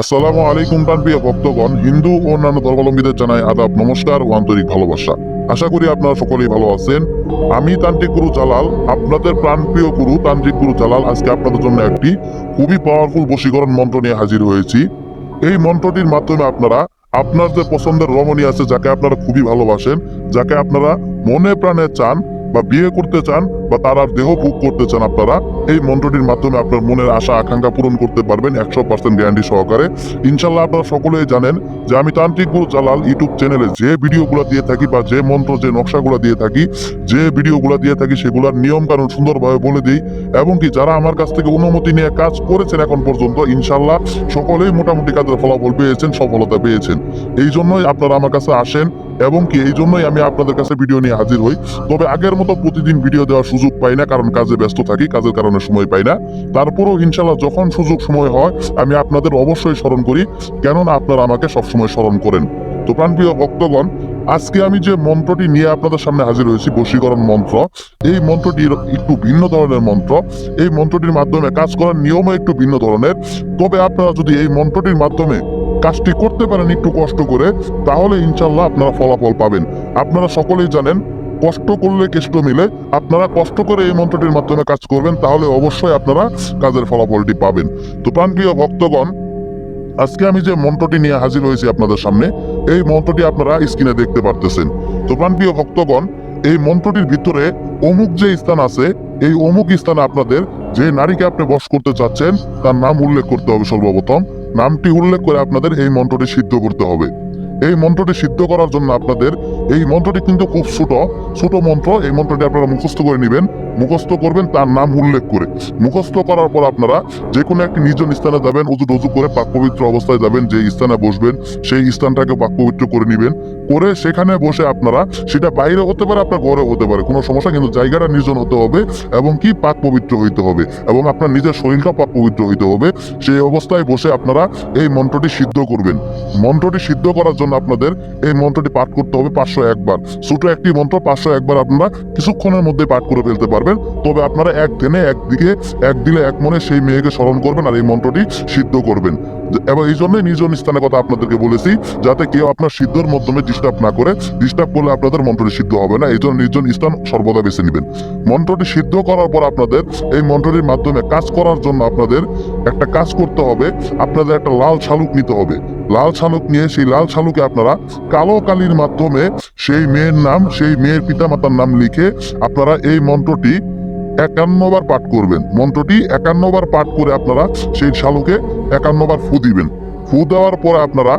আসসালামু আলাইকুম প্রিয় ভক্তগণ, হিন্দু ও অন্যান্য ধর্মাবলম্বীদের জানাই আদাব, নমস্কার ও আন্তরিক ভালোবাসা। আশা করি আপনারা সকলেই ভালো আছেন। আমি তান্ত্রিক গুরু জালাল, আপনাদের প্রাণপ্রিয় গুরু তান্ত্রিক গুরু জালাল, আজকে আপনাদের জন্য একটি খুবই পাওয়ারফুল বশীকরণ মন্ত্র নিয়ে হাজির হয়েছি। এই মন্ত্রটির মাধ্যমে আপনারা আপনার যে পছন্দের রমণী আছে, যাকে আপনারা খুবই ভালোবাসেন, যাকে আপনারা মনে প্রাণে চান বা বিয়ে করতে চান বা তার আর দেহ ভোগ করতে চান, আপনারা এই মন্ত্রটির মাধ্যমে আপনার মনের আশা আকাঙ্ক্ষা পূরণ করতে পারবেন 100% গ্যারান্টি সহকারে। ইনশাল্লাহ আপনারা সকলেই জানেন যে আমি তান্ত্রিক গুরু জালাল ইউটিউব চ্যানেলে যে ভিডিওগুলো দিয়ে থাকি বা যে মন্ত্র যে নকশাগুলো দিয়ে থাকি, যে ভিডিওগুলো দিয়ে থাকি, সেগুলোর নিয়ম কানুন সুন্দরভাবে বলে দিই। এবং কি যারা আমার কাছ থেকে অনুমতি নিয়ে কাজ করেছেন এখন পর্যন্ত, ইনশাল্লাহ সকলেই মোটামুটি কাজের ফলাফল পেয়েছেন, সফলতা পেয়েছেন। এই জন্যই আপনারা আমার কাছে আসেন এবং কি এই জন্যই আমি আপনাদের কাছে ভিডিও নিয়ে হাজির হই। তবে আগের মতো প্রতিদিন ভিডিও দেওয়ার সুযোগ পাই না, কারণ কাজে ব্যস্ত থাকি, কাজের কারণে সময় পাই না। তারপরেও ইনশাল্লাহ যখন সুযোগ সময় হয় আমি আপনাদের অবশ্যই স্মরণ করি, কেননা আপনারা আমাকে সবসময় স্মরণ করেন। তো প্রাণপ্রিয় ভক্তগণ, আজকে আমি যে মন্ত্রটি নিয়ে আপনাদের সামনে হাজির হয়েছি, বশীকরণ মন্ত্র, এই মন্ত্রটি একটু ভিন্ন ধরনের মন্ত্র। এই মন্ত্রটির মাধ্যমে কাজ করার নিয়মও একটু ভিন্ন ধরনের। তবে আপনারা যদি এই মন্ত্রটির মাধ্যমে কাজটি করতে পারেন একটু কষ্ট করে, তাহলে ইনশাল্লাহ আপনারা ফলাফল পাবেন। আপনারা সকলেই জানেন কষ্ট করলে কেষ্ট মিলে। আপনারা কষ্ট করে এই মন্ত্রটির মাধ্যমে কাজ করবেন, তাহলে অবশ্যই আপনারা কাজের ফলাফলটি পাবেন। তো প্রাণপ্রিয় ভক্তগণ, আজকে আমি যে মন্ত্রটি নিয়ে হাজির হয়েছি আপনাদের সামনে, এই মন্ত্রটি আপনারা স্ক্রিনে দেখতে পারতেছেন। তো প্রাণপ্রিয় ভক্তগণ, এই মন্ত্রটির ভিতরে অমুক যে স্থান আছে, এই অমুক স্থানে আপনাদের যে নারীকে আপনি বশ করতে চাচ্ছেন তার নাম উল্লেখ করতে হবে। সর্বপ্রথম নামটি উল্লেখ করে আপনাদের এই মন্ত্রটি সিদ্ধ করতে হবে। এই মন্ত্রটি সিদ্ধ করার জন্য আপনাদের, এই মন্ত্রটি কিন্তু খুব ছোট মন্ত্র। এই মন্ত্রটি আপনারা মুখস্থ করে নেবেন, মুখস্থ করবেন তার নাম উল্লেখ করে। মুখস্থ করার পর আপনারা যে কোনো একটি নিজ স্থানে যাবেন, উজু করে পাক পবিত্র অবস্থায় যাবেন। যে স্থানে বসবেন সেই স্থানটাকে পাক পবিত্র করে নেবেন, করে সেখানে বসে আপনারা, সেটা বাইরে হতে পারে আপনার ঘরে হতে পারে, কোনো সমস্যা, কিন্তু জায়গাটা নির্জন হতে হবে এবং কি পাক পবিত্র হইতে হবে, এবং আপনার নিজের শরীরটা পাক পবিত্র হইতে হবে। সেই অবস্থায় বসে আপনারা এই মন্ত্রটি সিদ্ধ করবেন। মন্ত্রটি সিদ্ধ করার জন্য আপনাদের এই মন্ত্রটি পাঠ করতে হবে 501 বার। ছোট একটি মন্ত্র 501 বার আপনারা কিছুক্ষণের মধ্যে পাঠ করে ফেলতে পারবেন। তবে আপনারা এক ধ্যানে এক দিলে এক মনে সেই মেয়েকে স্মরণ করবেন আর এই মন্ত্রটি সিদ্ধ করবেন। এবং এই জন্যই নিজ স্থানের কথা আপনাদেরকে বলেছি, যাতে কেউ আপনার সিদ্ধর মাধ্যমে ডিস্টার্ব না করে। ডিস্টার্ব করলে আপনাদের মন্ত্রটি সিদ্ধ হবে না, এই জন্য নিজ স্থান সর্বদা বেছে নেবেন। মন্ত্রটি সিদ্ধ করার পর আপনাদের এই মন্ত্রটির মাধ্যমে কাজ করার জন্য আপনাদের একটা কাজ করতে হবে। আপনাদের একটা লাল শালুক নিতে হবে। লাল শালুক নিয়ে সেই লাল শালুকে আপনারা কালো কালির মাধ্যমে সেই মেয়ের নাম, সেই মেয়ের পিতামাতার নাম লিখে আপনারা এই মন্ত্রটি 51 বার পাঠ করবেন। মন্ত্রটি 51 বার পাঠ করে আপনারা সেই শালুকে 51 বার ফু দিবেন। ফু দেওয়ার পরে আপনারা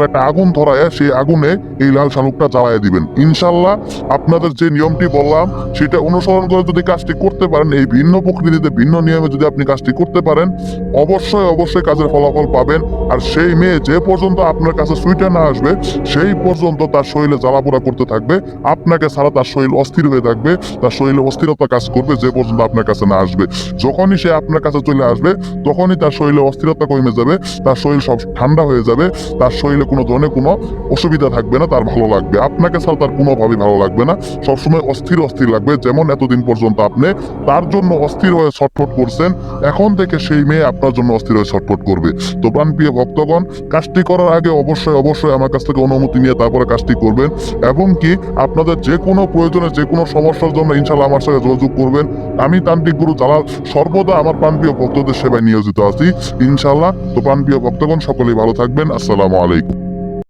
একটা আগুন ধরায় সেই আগুনে এই লাল শালুকটা জ্বালায় দিবেন। ইনশাল্লাহ আপনাদের যে নিয়মটি বললাম সেটা অনুসরণ করে যদি কাজটি করতে পারেন, এই ভিন্ন প্রকৃতিতে ভিন্ন নিয়মে যদি আপনি কাজটি করতে পারেন, অবশ্যই কাজের ফলাফল পাবেন। আর সেই মেয়ে যে পর্যন্ত আপনার কাছে সুইটা না আসবে, সেই পর্যন্ত তার শরীরে জ্বালাপোড়া করতে থাকবে। আপনাকে ছাড়া তার শরীর অস্থির হয়ে থাকবে, তার শরীরে অস্থিরতা কাজ করবে যে পর্যন্ত আপনার কাছে না আসবে। যখনই সে আপনার কাছে চলে আসবে, তখনই তার শরীরে অস্থিরতা কমে যাবে, তার শরীর সব ঠান্ডা হয়ে যাবে, তার শরীরে কোনো ধরনের কোনো অসুবিধা থাকবে না, তার ভালো লাগবে। আপনাকে ছাড়া তার কোনোভাবেই ভালো লাগবে না, সবসময় অস্থির লাগবে। যেমন এতদিন পর্যন্ত আপনি তার জন্য অস্থির হয়ে ছটফট করছেন, এখন থেকে সেই মেয়ে আপনার জন্য অস্থির হয়ে ছটফট করবে। তো প্রাণপ্রিয় ভক্তগণ, কাজটি করার আগে অবশ্যই আমার কাছ থেকে অনুমতি নিয়ে তারপরে কাজটি করবেন। এবং কি আপনাদের যে কোনো প্রয়োজনে, যে কোনো সমস্যার জন্য ইনশাল্লাহ আমার সাথে যোগাযোগ করবেন। আমি তান্ত্রিক গুরু জালাল সর্বদা আমার প্রাণপ্রিয় ভক্তদের সেবায় নিয়োজিত আছি ইনশাল্লাহ। তো প্রাণপ্রিয় ভক্তগণ, সকলেই ভালো থাকবেন। আসসালামু আলাইকুম।